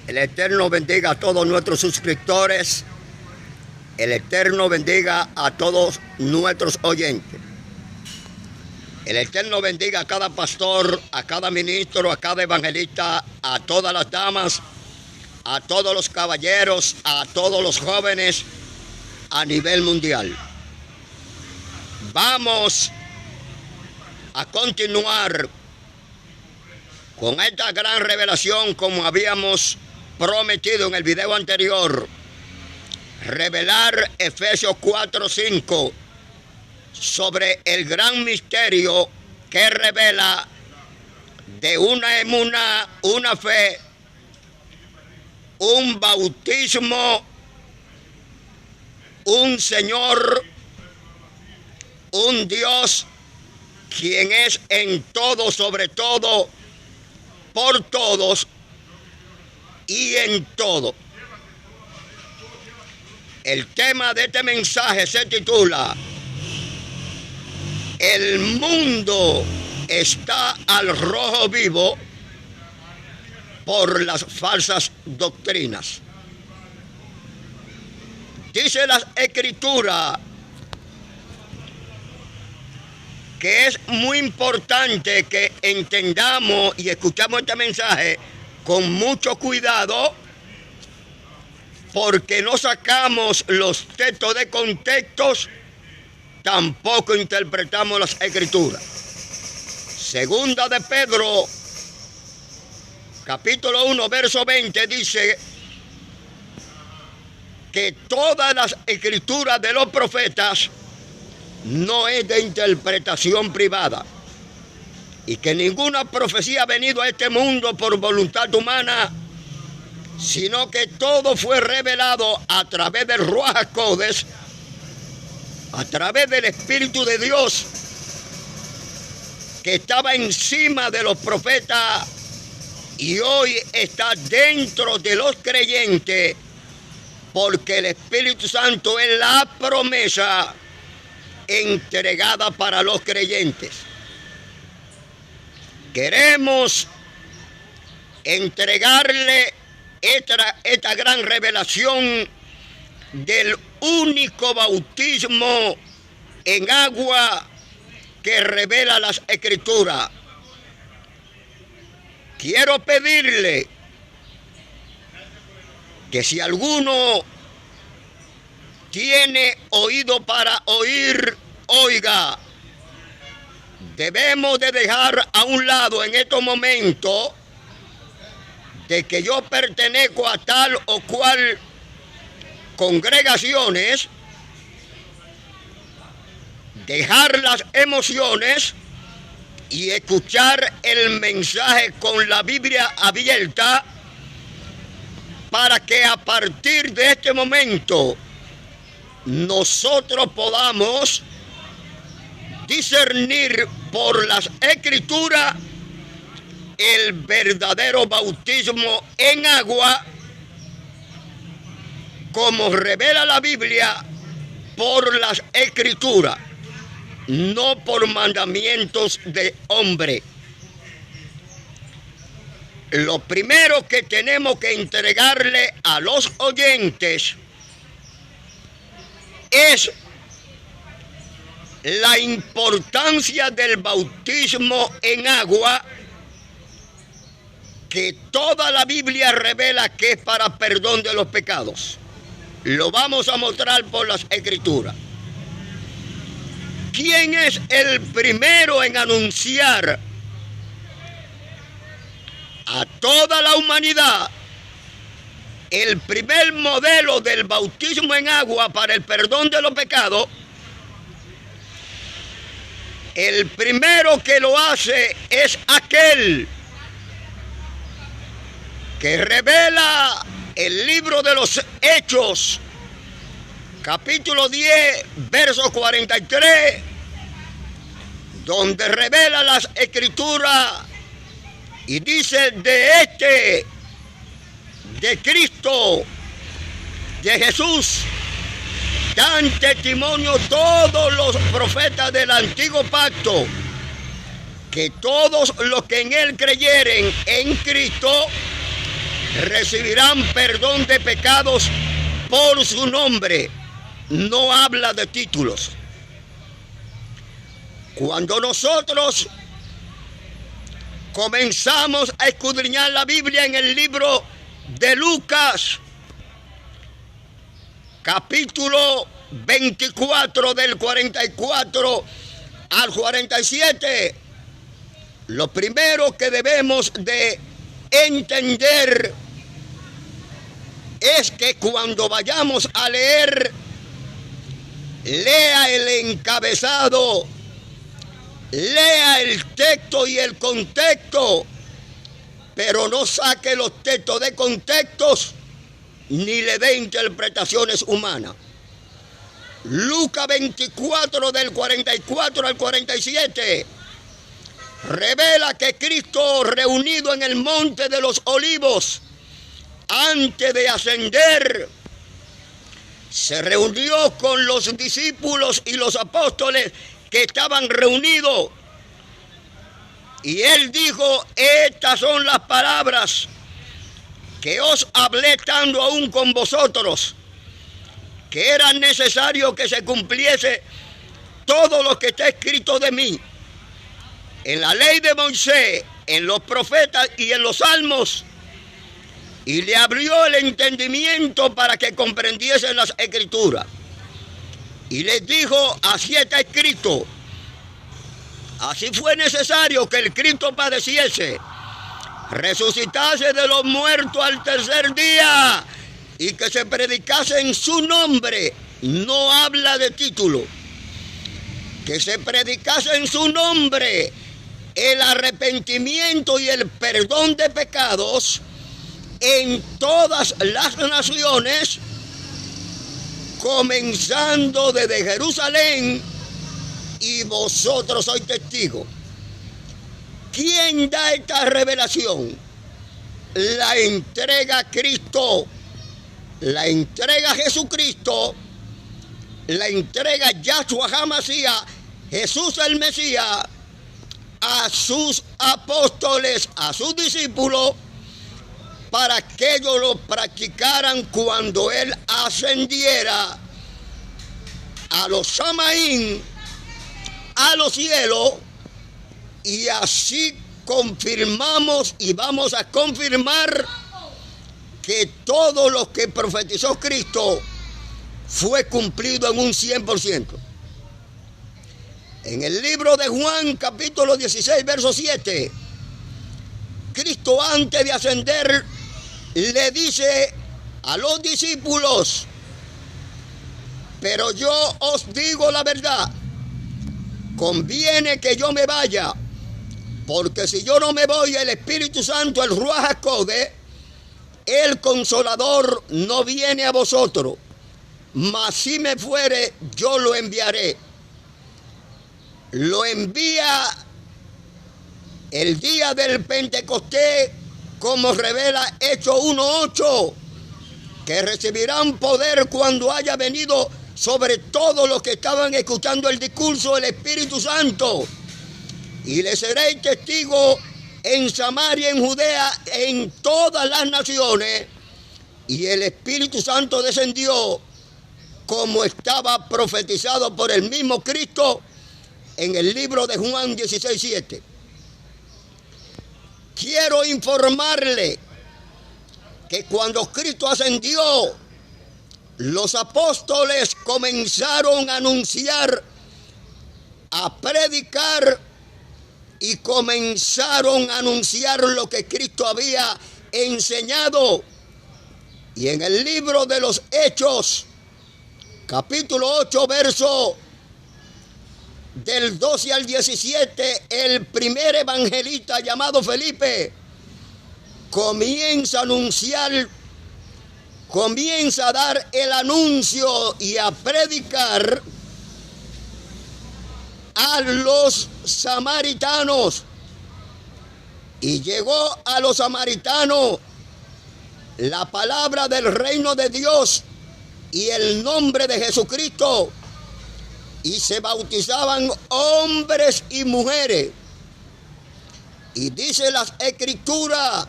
El Eterno bendiga a todos nuestros suscriptores. El Eterno bendiga a todos nuestros oyentes. El Eterno bendiga a cada pastor, a cada ministro, a cada evangelista, a todas las damas, a todos los caballeros, a todos los jóvenes a nivel mundial. Vamos a continuar con esta gran revelación como habíamos prometido en el video anterior. Revelar Efesios 4:5 sobre el gran misterio que revela de una emuná, una fe, un bautismo, un Señor, un Dios, quien es en todo, sobre todo, por todos y en todo. El tema de este mensaje se titula: el mundo está al rojo vivo por las falsas doctrinas. Dice la Escritura que es muy importante que entendamos y escuchamos este mensaje con mucho cuidado, porque no sacamos los textos de contextos, tampoco interpretamos las Escrituras. Segunda de Pedro, capítulo 1, verso 20, dice que todas las Escrituras de los profetas no es de interpretación privada, y que ninguna profecía ha venido a este mundo por voluntad humana, sino que todo fue revelado a través del Ruach HaKodesh, a través del Espíritu de Dios que estaba encima de los profetas y hoy está dentro de los creyentes, porque el Espíritu Santo es la promesa entregada para los creyentes. Queremos entregarle esta gran revelación del único bautismo en agua que revela las Escrituras. Quiero pedirle que si alguno tiene oído para oír, oiga. Debemos de dejar a un lado en estos momentos de que yo pertenezco a tal o cual congregaciones, dejar las emociones y escuchar el mensaje con la Biblia abierta, para que a partir de este momento nosotros podamos discernir por las Escrituras el verdadero bautismo en agua, como revela la Biblia por las Escrituras, no por mandamientos de hombre. Lo primero que tenemos que entregarle a los oyentes es la importancia del bautismo en agua, que toda la Biblia revela que es para perdón de los pecados. Lo vamos a mostrar por las Escrituras. ¿Quién es el primero en anunciar a toda la humanidad el primer modelo del bautismo en agua para el perdón de los pecados? El primero que lo hace es aquel que revela el libro de los Hechos, capítulo 10, verso 43, donde revela las Escrituras y dice: de Cristo, de Jesús, dan testimonio todos los profetas del antiguo pacto, que todos los que en él creyeren en Cristo recibirán perdón de pecados por su nombre. No habla de títulos. Cuando nosotros comenzamos a escudriñar la Biblia en el libro de Lucas, capítulo 24, del 44 al 47, lo primero que debemos de entender es que cuando vayamos a leer, lea el encabezado, lea el texto y el contexto, pero no saque los textos de contextos ni le dé interpretaciones humanas. Lucas 24, del 44 al 47, revela que Cristo, reunido en el monte de los Olivos, antes de ascender, se reunió con los discípulos y los apóstoles que estaban reunidos. Y él dijo: estas son las palabras que os hablé estando aún con vosotros, que era necesario que se cumpliese todo lo que está escrito de mí en la ley de Moisés, en los profetas y en los salmos. Y le abrió el entendimiento para que comprendiesen las escrituras. Y les dijo: así está escrito. Así fue necesario que el Cristo padeciese, resucitase de los muertos al tercer día, y que se predicase en su nombre. No habla de título. Que se predicase en su nombre el arrepentimiento y el perdón de pecados en todas las naciones, comenzando desde Jerusalén, y vosotros sois testigos. ¿Quién da esta revelación? La entrega a Cristo, la entrega a Jesucristo, la entrega a Yahshua HaMashiach, Jesús el Mesías, a sus apóstoles, a sus discípulos, para que ellos lo practicaran cuando él ascendiera a los Samaín, a los cielos. Y así confirmamos y vamos a confirmar que todo lo que profetizó Cristo fue cumplido en un 100%. En el libro de Juan, capítulo 16, verso 7, Cristo, antes de ascender, le dice a los discípulos: pero yo os digo la verdad, conviene que yo me vaya, porque si yo no me voy, el Espíritu Santo, el Ruach HaKodesh, el Consolador, no viene a vosotros, mas si me fuere, yo lo enviaré. Lo envía el día del Pentecostés, como revela Hechos 1:8, que recibirán poder cuando haya venido sobre todos los que estaban escuchando el discurso del Espíritu Santo. Y le seréis testigos en Samaria, en Judea, en todas las naciones. Y el Espíritu Santo descendió como estaba profetizado por el mismo Cristo en el libro de Juan 16:7. Quiero informarle que cuando Cristo ascendió, los apóstoles comenzaron a anunciar, a predicar, y comenzaron a anunciar lo que Cristo había enseñado. Y en el libro de los Hechos, capítulo 8, verso del 12 al 17, el primer evangelista llamado Felipe comienza a anunciar, comienza a dar el anuncio y a predicar a los samaritanos. Y llegó a los samaritanos la palabra del reino de Dios y el nombre de Jesucristo, y se bautizaban hombres y mujeres. Y dice las Escrituras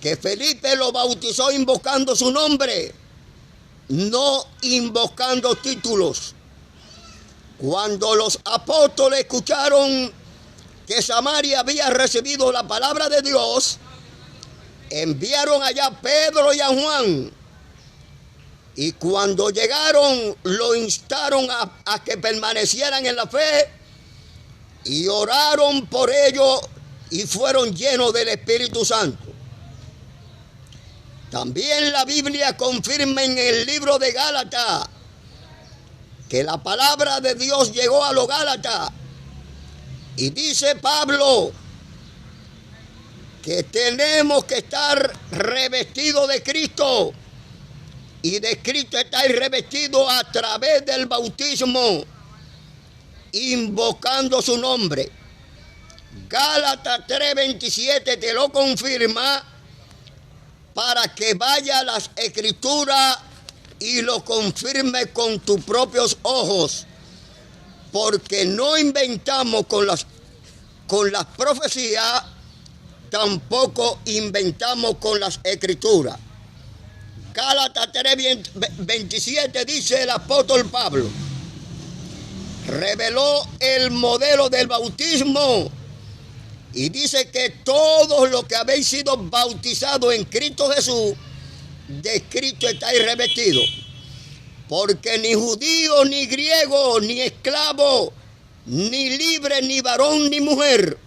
que Felipe lo bautizó invocando su nombre, no invocando títulos. Cuando los apóstoles escucharon que Samaria había recibido la palabra de Dios, enviaron allá a Pedro y a Juan. Y cuando llegaron, lo instaron a que permanecieran en la fe y oraron por ellos y fueron llenos del Espíritu Santo. También la Biblia confirma en el libro de Gálatas que la palabra de Dios llegó a los Gálatas. Y dice Pablo que tenemos que estar revestidos de Cristo. Y de Cristo estáis revestidos a través del bautismo, invocando su nombre. Gálatas 3:27 te lo confirma, para que vaya a las Escrituras y lo confirme con tus propios ojos. Porque no inventamos con las profecías, tampoco inventamos con las Escrituras. Gálatas 3:27 dice el apóstol Pablo, reveló el modelo del bautismo y dice que todos los que habéis sido bautizados en Cristo Jesús, de Cristo estáis revestidos. Porque ni judío, ni griego, ni esclavo, ni libre, ni varón, ni mujer,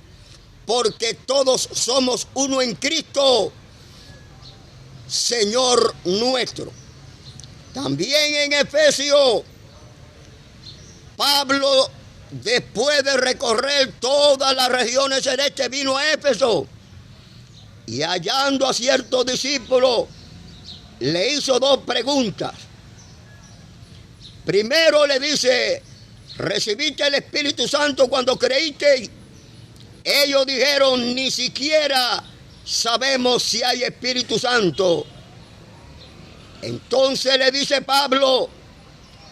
porque todos somos uno en Cristo, Señor nuestro. También en Efesios, Pablo, después de recorrer todas las regiones celestes, vino a Éfeso y hallando a ciertos discípulos, le hizo dos preguntas. Primero le dice, ¿recibiste el Espíritu Santo cuando creíste? Ellos dijeron, ni siquiera sabemos si hay Espíritu Santo. Entonces le dice Pablo,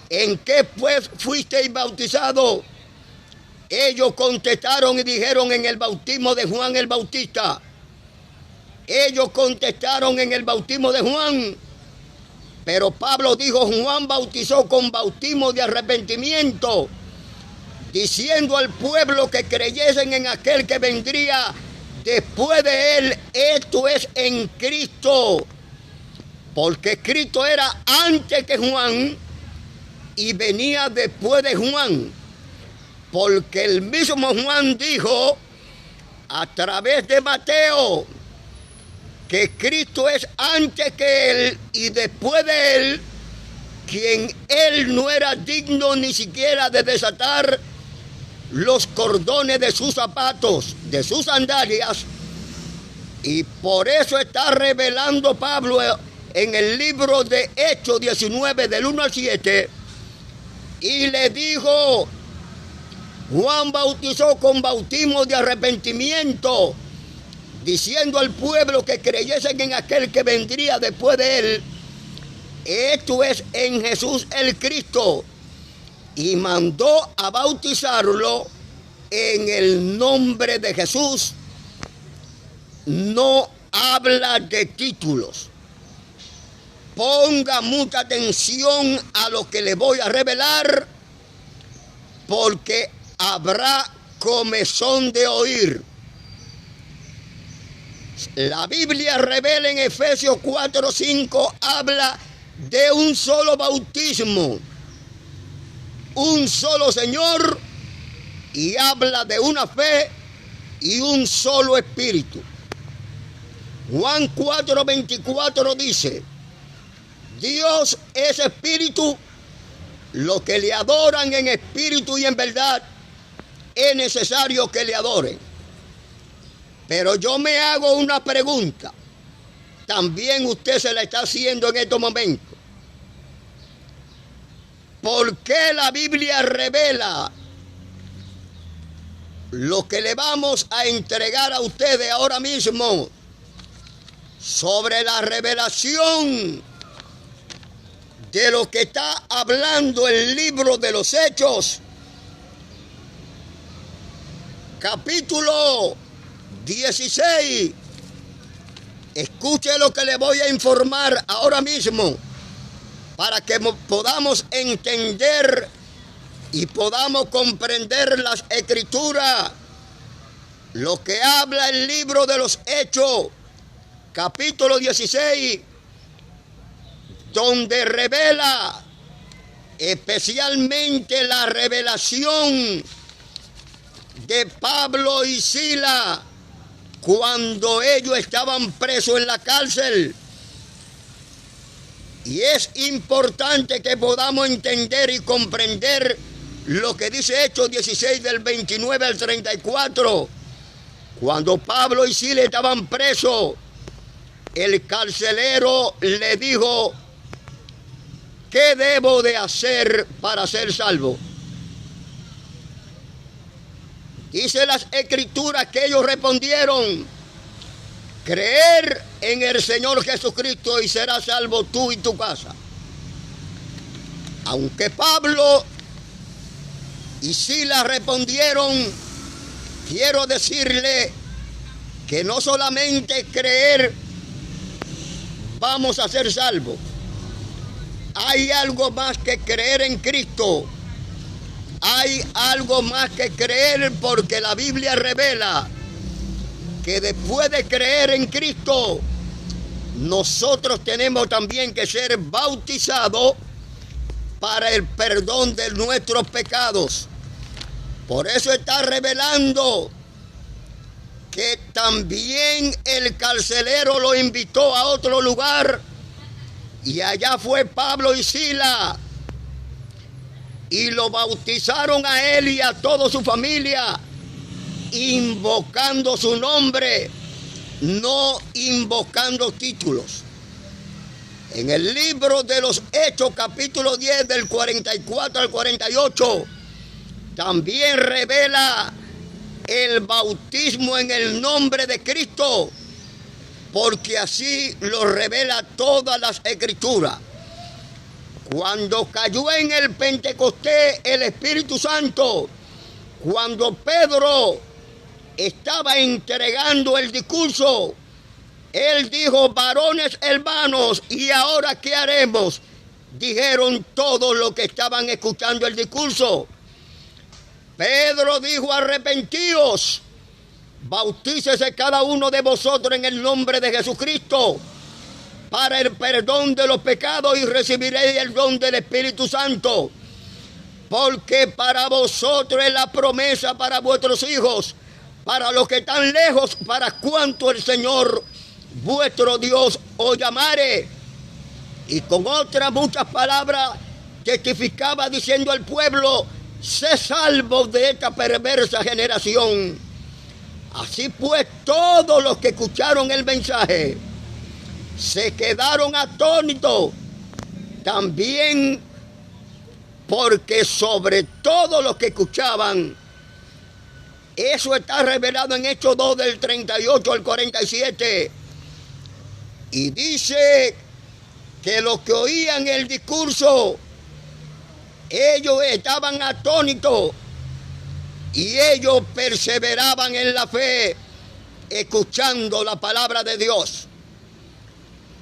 ¿en qué pues fuisteis bautizados? Ellos contestaron y dijeron, en el bautismo de Juan el Bautista. Ellos contestaron, en el bautismo de Juan. Pero Pablo dijo, Juan bautizó con bautismo de arrepentimiento, diciendo al pueblo que creyesen en aquel que vendría después de él, esto es en Cristo. Porque Cristo era antes que Juan y venía después de Juan. Porque el mismo Juan dijo a través de Mateo que Cristo es antes que él y después de él, quien él no era digno ni siquiera de desatar los cordones de sus zapatos, de sus sandalias. Y por eso está revelando Pablo en el libro de Hechos 19, del 1 al 7, y le dijo, Juan bautizó con bautismo de arrepentimiento, diciendo al pueblo que creyesen en aquel que vendría después de él, esto es en Jesús el Cristo, y mandó a bautizarlo en el nombre de Jesús. No habla de títulos. Ponga mucha atención a lo que le voy a revelar, porque habrá comezón de oír. La Biblia revela en Efesios 4:5, habla de un solo bautismo, un solo Señor, y habla de una fe y un solo Espíritu. Juan 4:24 dice, Dios es Espíritu, los que le adoran en espíritu y en verdad, es necesario que le adoren. Pero yo me hago una pregunta, también usted se la está haciendo en estos momentos. ¿Por qué la Biblia revela lo que le vamos a entregar a ustedes ahora mismo sobre la revelación de lo que está hablando el libro de los Hechos, capítulo 16, Escuche lo que le voy a informar ahora mismo para que podamos entender y podamos comprender las Escrituras. Lo que habla el libro de los Hechos, capítulo 16, donde revela especialmente la revelación de Pablo y Silas cuando ellos estaban presos en la cárcel. Y es importante que podamos entender y comprender lo que dice Hechos 16 del 29 al 34. Cuando Pablo y Silas estaban presos, el carcelero le dijo: ¿qué debo de hacer para ser salvo? Dice las Escrituras que ellos respondieron: creer en el Señor Jesucristo y serás salvo tú y tu casa. Aunque Pablo y Silas respondieron, quiero decirle que no solamente creer vamos a ser salvos. Hay algo más que creer en Cristo. Hay algo más que creer, porque la Biblia revela que después de creer en Cristo, nosotros tenemos también que ser bautizados para el perdón de nuestros pecados. Por eso está revelando que también el carcelero lo invitó a otro lugar, y allá fue Pablo y Silas, y lo bautizaron a él y a toda su familia, invocando su nombre, no invocando títulos. En el libro de los Hechos, capítulo 10, del 44 al 48, también revela el bautismo en el nombre de Cristo, porque así lo revela todas las Escrituras. Cuando cayó en el Pentecostés el Espíritu Santo, cuando Pedro estaba entregando el discurso, él dijo: varones hermanos, ¿y ahora qué haremos? Dijeron todos los que estaban escuchando el discurso. Pedro dijo: arrepentíos, bautícese cada uno de vosotros en el nombre de Jesucristo para el perdón de los pecados, y recibiréis el don del Espíritu Santo, porque para vosotros es la promesa, para vuestros hijos, para los que están lejos, para cuanto el Señor vuestro Dios os llamare. Y con otras muchas palabras testificaba diciendo al pueblo: sé salvos de esta perversa generación. Así pues, todos los que escucharon el mensaje se quedaron atónitos, también porque sobre todo los que escuchaban, eso está revelado en Hechos 2 del 38 al 47, y dice que los que oían el discurso, ellos estaban atónitos y ellos perseveraban en la fe, escuchando la palabra de Dios.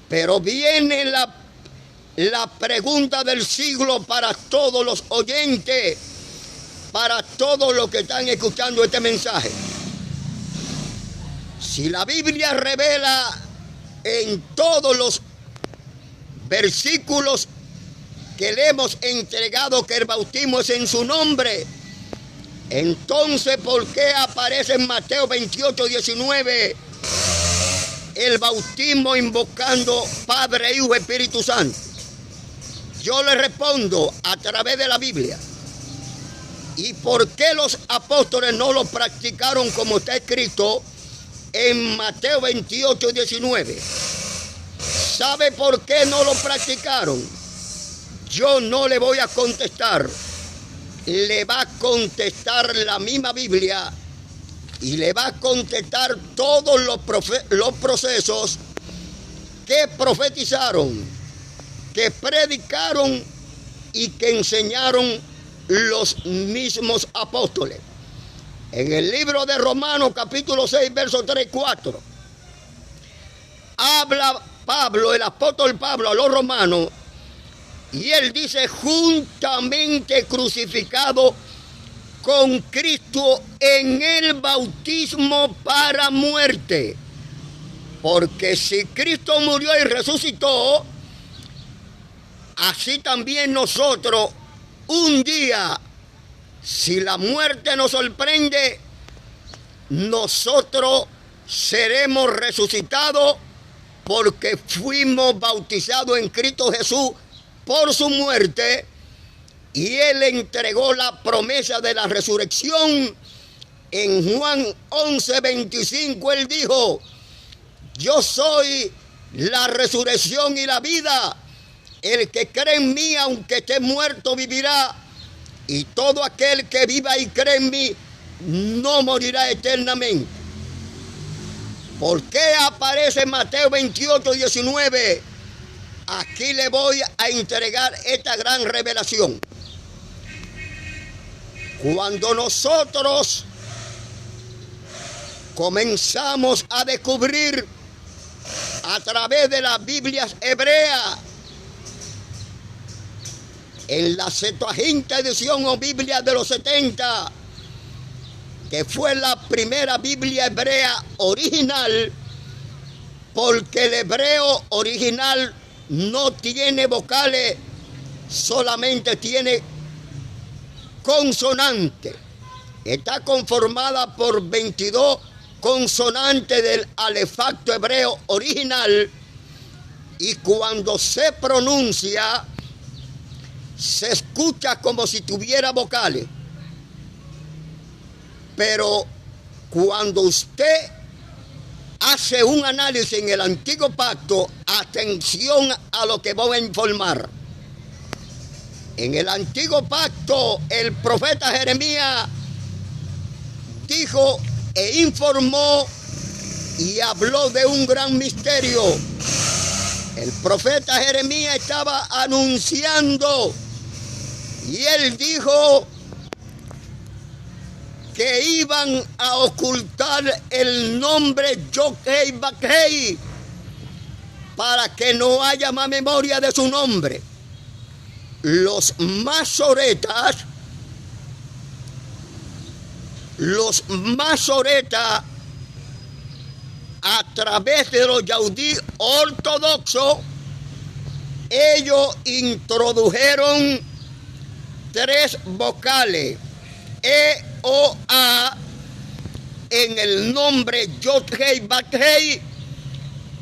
Pero viene la pregunta del siglo para todos los oyentes, para todos los que están escuchando este mensaje. Si la Biblia revela en todos los versículos que le hemos entregado que el bautismo es en su nombre, entonces ¿por qué aparece en Mateo 28, 19 el bautismo invocando Padre, Hijo, Espíritu Santo? Yo le respondo a través de la Biblia. ¿Y por qué los apóstoles no lo practicaron como está escrito en Mateo 28, 19? ¿Sabe por qué no lo practicaron? Yo no le voy a contestar. Le va a contestar la misma Biblia, y le va a contestar todos los procesos que profetizaron, que predicaron y que enseñaron los mismos apóstoles. En el libro de Romanos, capítulo 6, versos 3 y 4, habla Pablo, el apóstol Pablo, a los romanos, y él dice: juntamente crucificado con Cristo en el bautismo para muerte. Porque si Cristo murió y resucitó, así también nosotros un día, si la muerte nos sorprende, nosotros seremos resucitados, porque fuimos bautizados en Cristo Jesús por su muerte, y Él entregó la promesa de la resurrección. En Juan 11:25 Él dijo: yo soy la resurrección y la vida. El que cree en mí, aunque esté muerto, vivirá. Y todo aquel que viva y cree en mí no morirá eternamente. ¿Por qué aparece Mateo 28:19? Aquí le voy a entregar esta gran revelación. Cuando nosotros comenzamos a descubrir a través de las Biblias hebreas, en la Septuaginta edición o Biblia de los 70, que fue la primera Biblia hebrea original, porque el hebreo original no tiene vocales, solamente tiene consonantes. Está conformada por 22 consonantes del alefacto hebreo original, y cuando se pronuncia se escucha como si tuviera vocales. Pero cuando usted hace un análisis en el Antiguo Pacto, atención a lo que voy a informar. En el Antiguo Pacto, el profeta Jeremías dijo e informó y habló de un gran misterio. El profeta Jeremías estaba anunciando, y él dijo que iban a ocultar el nombre Yod-Heh-Vav-Heh para que no haya más memoria de su nombre. Los masoretas a través de los yaudí ortodoxos, ellos introdujeron 3 vocales, E, O, A, en el nombre Yod-Heh-Vav-Heh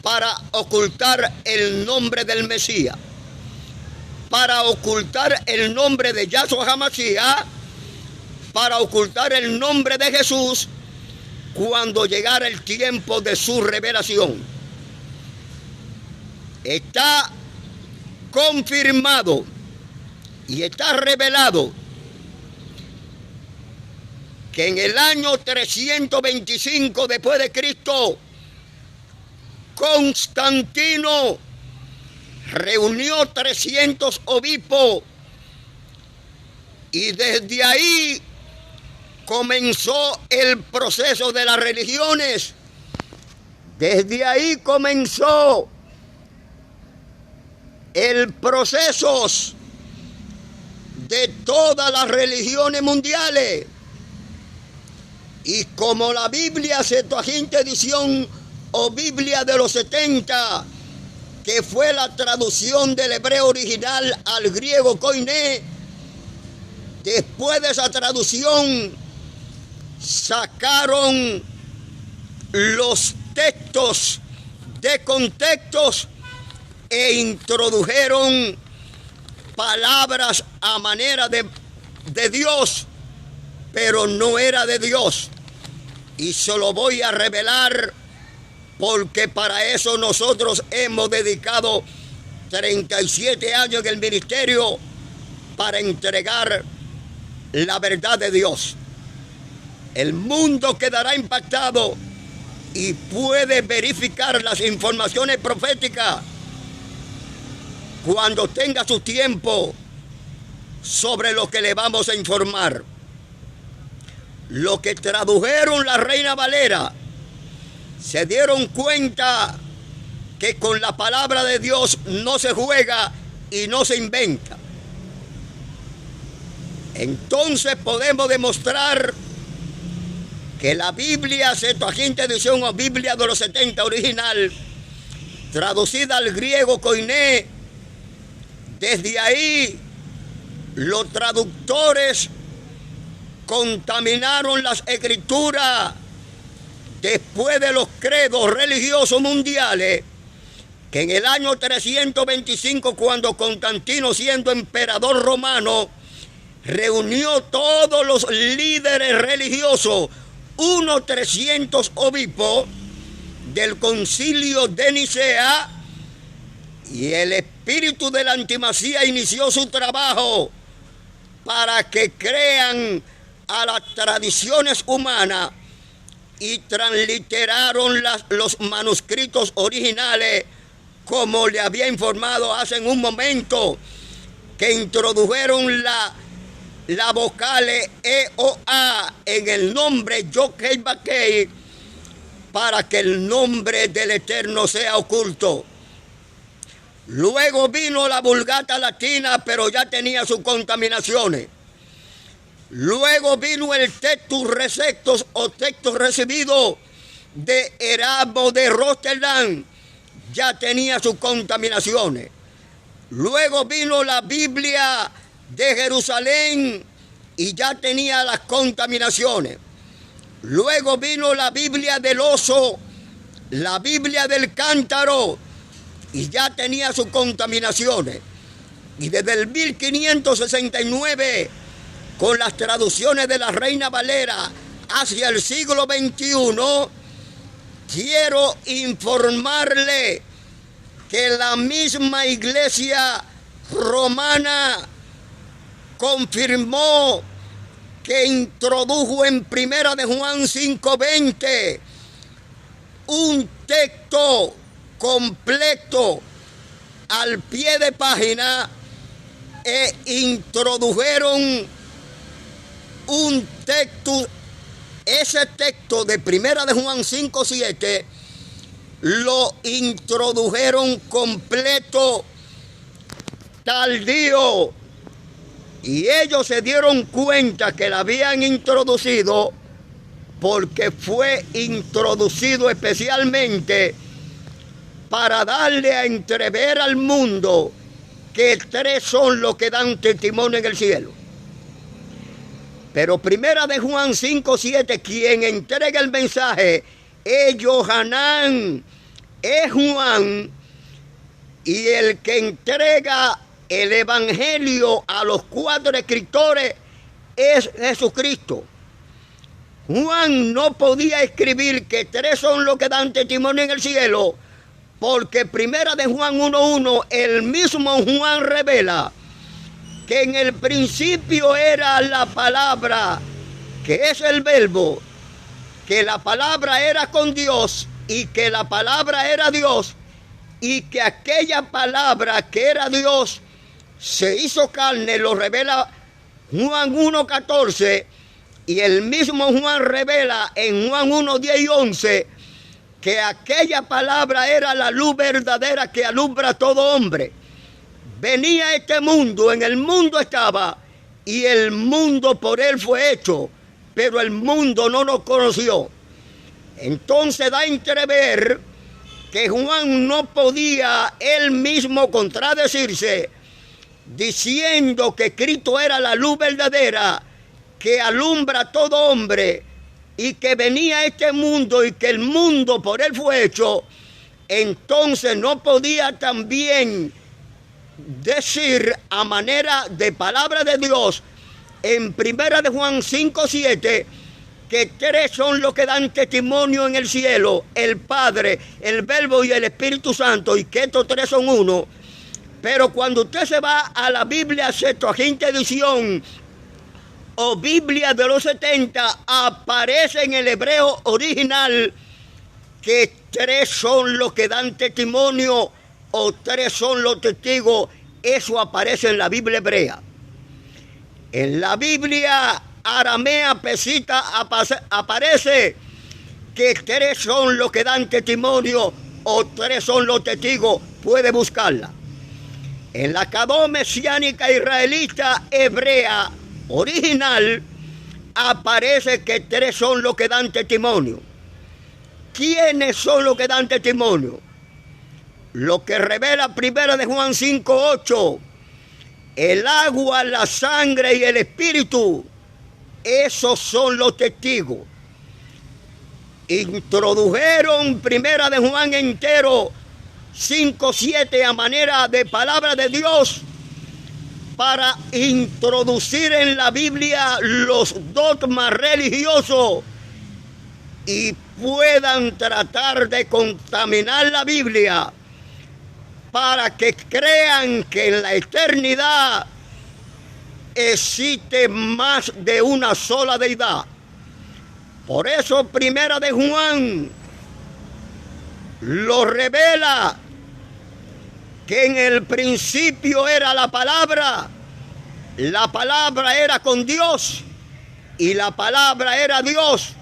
para ocultar el nombre del Mesías, para ocultar el nombre de Yahshua HaMashiach, para ocultar el nombre de Jesús cuando llegara el tiempo de su revelación. Está confirmado y está revelado que en el año 325 después de Cristo, Constantino reunió 300 obispos, y desde ahí comenzó el proceso de las religiones. Desde ahí comenzó el proceso de todas las religiones mundiales. Y como la Biblia Septuaginta edición o Biblia de los 70, que fue la traducción del hebreo original al griego koiné, después de esa traducción sacaron los textos de contextos e introdujeron palabras a manera de Dios, pero no era de Dios. Y se lo voy a revelar, porque para eso nosotros hemos dedicado 37 años en el ministerio, para entregar la verdad de Dios. El mundo quedará impactado y puede verificar las informaciones proféticas cuando tenga su tiempo sobre lo que le vamos a informar. Lo que tradujeron la Reina Valera, se dieron cuenta que con la palabra de Dios no se juega y no se inventa. Entonces podemos demostrar que la Biblia, Septuaginta edición o Biblia de los 70 original, traducida al griego koiné, desde ahí los traductores contaminaron las escrituras después de los credos religiosos mundiales, que en el año 325, cuando Constantino, siendo emperador romano, reunió todos los líderes religiosos, unos 300 obispos del concilio de Nicea, y el espíritu de la antimacía inició su trabajo para que crean a las tradiciones humanas y transliteraron los manuscritos originales, como le había informado hace un momento, que introdujeron la vocales E o A en el nombre Yod-Heh Vav-Heh, para que el nombre del Eterno sea oculto. Luego vino la Vulgata latina, pero ya tenía sus contaminaciones. Luego vino el Textus Receptus o texto recibido de Erasmo de Rotterdam, ya tenía sus contaminaciones. Luego vino la Biblia de Jerusalén y ya tenía las contaminaciones. Luego vino la Biblia del oso, la Biblia del cántaro, y ya tenía sus contaminaciones. Y desde el 1569, con las traducciones de la Reina Valera hacia el siglo XXI, quiero informarle que la misma Iglesia romana confirmó que introdujo en Primera de Juan 5:20 un texto completo al pie de página, e introdujeron un texto. Ese texto de Primera de Juan 5:7 lo introdujeron completo tardío, y ellos se dieron cuenta que la habían introducido porque fue introducido especialmente para darle a entrever al mundo que tres son los que dan testimonio en el cielo. Pero Primera de Juan 5:7, quien entrega el mensaje es Yohanan, es Juan, y el que entrega el evangelio a los cuatro escritores es Jesucristo. Juan no podía escribir que tres son los que dan testimonio en el cielo, porque Primera de Juan 1:1, el mismo Juan revela que en el principio era la palabra, que es el verbo, que la palabra era con Dios y que la palabra era Dios, y que aquella palabra que era Dios se hizo carne. Lo revela Juan 1:14, y el mismo Juan revela en Juan 1:10 y 11 que aquella palabra era la luz verdadera que alumbra a todo hombre. Venía a este mundo, en el mundo estaba, y el mundo por él fue hecho, pero el mundo no nos conoció. Entonces da a entrever que Juan no podía él mismo contradecirse, diciendo que Cristo era la luz verdadera que alumbra a todo hombre, y que venía a este mundo y que el mundo por él fue hecho. Entonces no podía también decir a manera de palabra de Dios en Primera de Juan 5:7 que tres son los que dan testimonio en el cielo: el Padre, el Verbo y el Espíritu Santo, y que estos tres son uno. Pero cuando usted se va a la Biblia Septuaginta edición o Biblia de los 70, aparece en el hebreo original que tres son los que dan testimonio o tres son los testigos. Eso aparece en la Biblia hebrea. En la Biblia aramea pesita aparece que tres son los que dan testimonio o 3 son los testigos, puede buscarla. En la Kadom mesiánica israelita hebrea original aparece que 3 son los que dan testimonio. ¿Quiénes son los que dan testimonio? Lo que revela 1 de Juan 5:8, el agua, la sangre y el espíritu, esos son los testigos. Introdujeron 1 de Juan entero 5:7 a manera de palabra de Dios para introducir en la Biblia los dogmas religiosos y puedan tratar de contaminar la Biblia para que crean que en la eternidad existe más de una sola deidad. Por eso 1 de Juan lo revela que en el principio era la palabra era con Dios y la palabra era Dios.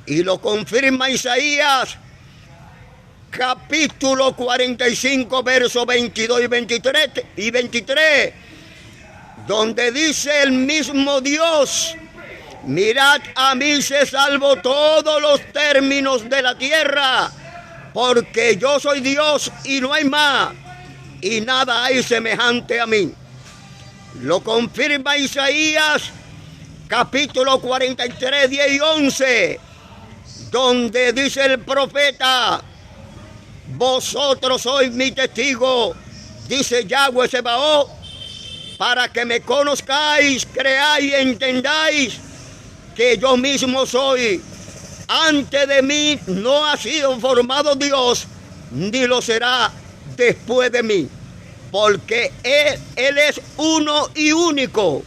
Y lo confirma Isaías capítulo 45, versos 22 y 23, donde dice el mismo Dios: mirad, a mí se salvo todos los términos de la tierra, porque yo soy Dios y no hay más, y nada hay semejante a mí. Lo confirma Isaías capítulo 43, 10 y 11, donde dice el profeta: vosotros sois mi testigo, dice Yahweh Sebaot, para que me conozcáis, creáis y entendáis que yo mismo soy. Antes de mí no ha sido formado Dios, ni lo será después de mí, porque Él es uno y único,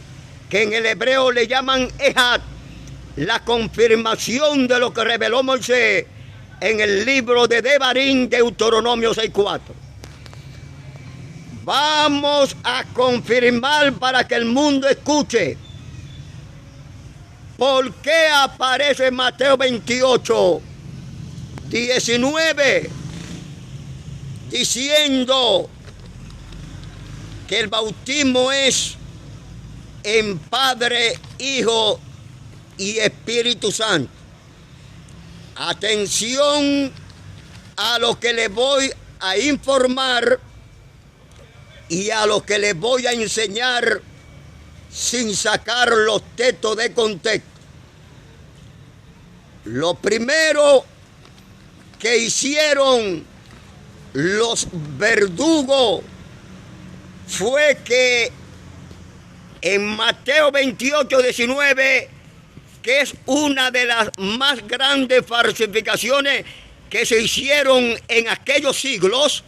que en el hebreo le llaman Ejad, la confirmación de lo que reveló Moisés en el libro de Devarim, Deuteronomio 6:4. Vamos a confirmar para que el mundo escuche por qué aparece Mateo 28, 19, diciendo que el bautismo es en Padre, Hijo y Espíritu Santo. Atención a lo que les voy a informar y a lo que les voy a enseñar sin sacar los textos de contexto. Lo primero que hicieron los verdugos fue que en Mateo 28, 19, que es una de las más grandes falsificaciones que se hicieron en aquellos siglos,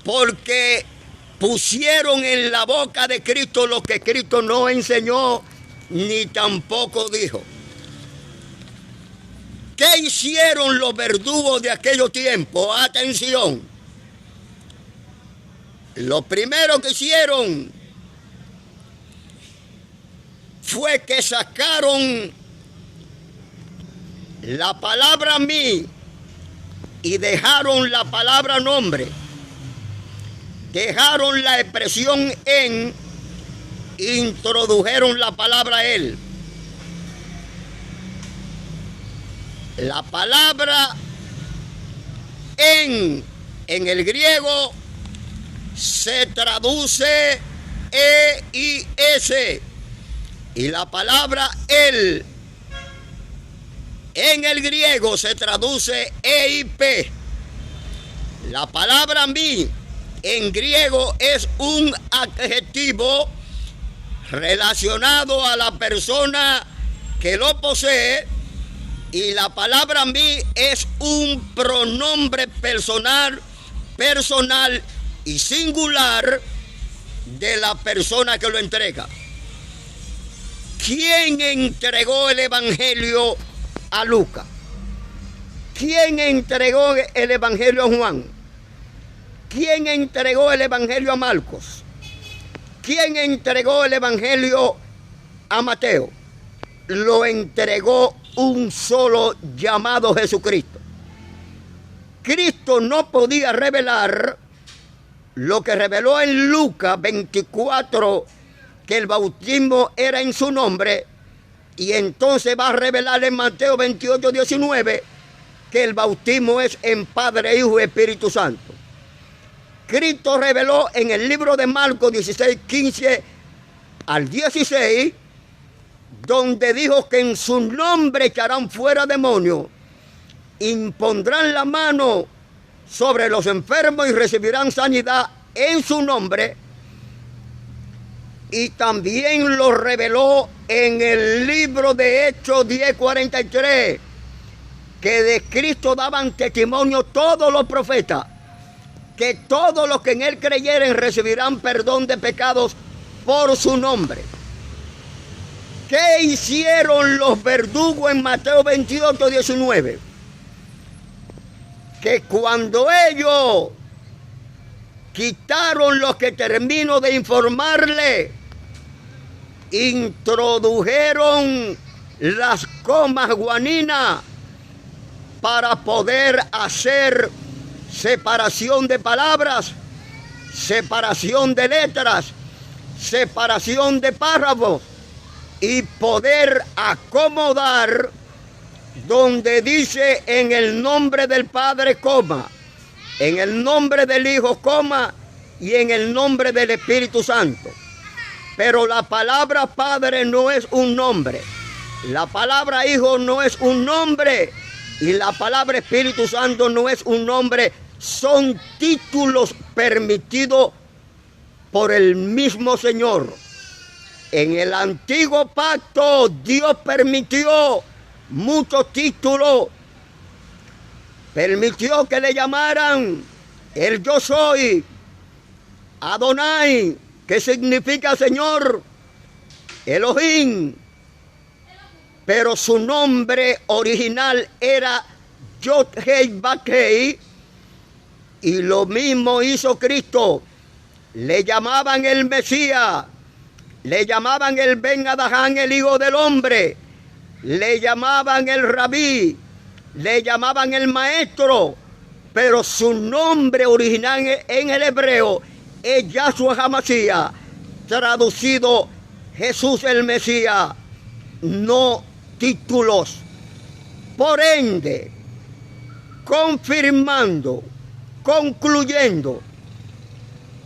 porque pusieron en la boca de Cristo lo que Cristo no enseñó ni tampoco dijo. ¿Qué hicieron los verdugos de aquellos tiempos? Atención. Lo primero que hicieron fue que sacaron la palabra mí y dejaron la palabra nombre. Dejaron la expresión en, introdujeron la palabra él. La palabra en el griego se traduce E-I-S, y la palabra él en el griego se traduce E-I-P. La palabra mí en griego es un adjetivo relacionado a la persona que lo posee, y la palabra mí es un pronombre personal y singular de la persona que lo entrega. ¿Quién entregó el evangelio a Lucas? ¿Quién entregó el evangelio a Juan? ¿Quién entregó el evangelio a Marcos? ¿Quién entregó el evangelio a Mateo? Lo entregó un solo llamado Jesucristo. Cristo no podía revelar lo que reveló en Lucas 24, que el bautismo era en su nombre, y entonces va a revelar en Mateo 28, 19, que el bautismo es en Padre, Hijo y Espíritu Santo. Cristo reveló en el libro de Marcos 16, 15 al 16, donde dijo que en su nombre echarán fuera demonios, impondrán la mano sobre los enfermos y recibirán sanidad en su nombre. Y también lo reveló en el libro de Hechos 10:43, que de Cristo daban testimonio todos los profetas, que todos los que en él creyeren recibirán perdón de pecados por su nombre. ¿Qué hicieron los verdugos en Mateo 28, 19? Que cuando ellos quitaron lo que termino de informarle, introdujeron las comas guaninas para poder hacer separación de palabras, separación de letras, separación de párrafos y poder acomodar donde dice en el nombre del Padre, coma, en el nombre del Hijo, coma, y en el nombre del Espíritu Santo. Pero la palabra Padre no es un nombre, la palabra Hijo no es un nombre, y la palabra Espíritu Santo no es un nombre. Son títulos permitidos por el mismo Señor. En el antiguo pacto Dios permitió muchos títulos. Permitió que le llamaran el Yo Soy, Adonai, que significa Señor, Elohim. Pero su nombre original era Yod-Heh-Vav-Heh, y lo mismo hizo Cristo. Le llamaban el Mesías, le llamaban el Ben Adahán, el Hijo del Hombre, le llamaban el Rabí, le llamaban el Maestro, pero su nombre original en el hebreo es Yahshua HaMashiach, traducido Jesús el Mesías, no títulos. Por ende, confirmando, concluyendo,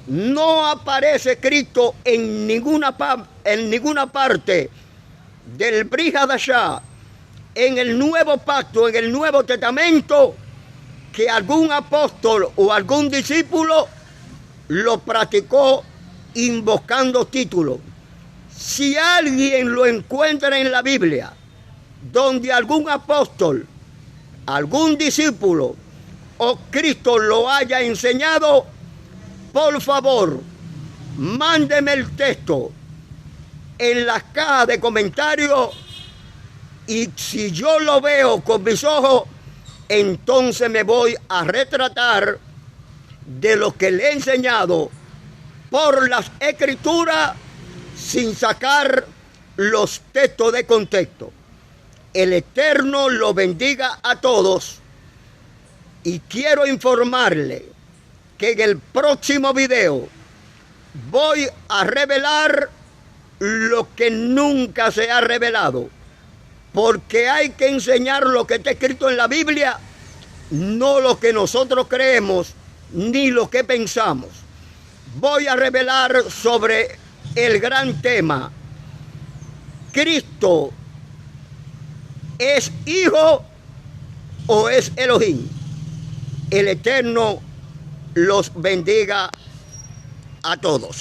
no aparece Cristo en ninguna parte del Brit Hadashah, en el Nuevo Pacto, en el Nuevo Testamento, que algún apóstol o algún discípulo lo practicó invocando títulos. Si alguien lo encuentra en la Biblia, donde algún apóstol, algún discípulo o Cristo lo haya enseñado, por favor, mándeme el texto en la caja de comentarios, y si yo lo veo con mis ojos, entonces me voy a retratar de lo que le he enseñado por las Escrituras, sin sacar los textos de contexto. El Eterno lo bendiga a todos, y quiero informarle que en el próximo video voy a revelar lo que nunca se ha revelado, porque hay que enseñar lo que está escrito en la Biblia, no lo que nosotros creemos ni lo que pensamos. Voy a revelar sobre el gran tema: ¿Cristo es Hijo o es Elohim? El Eterno los bendiga a todos.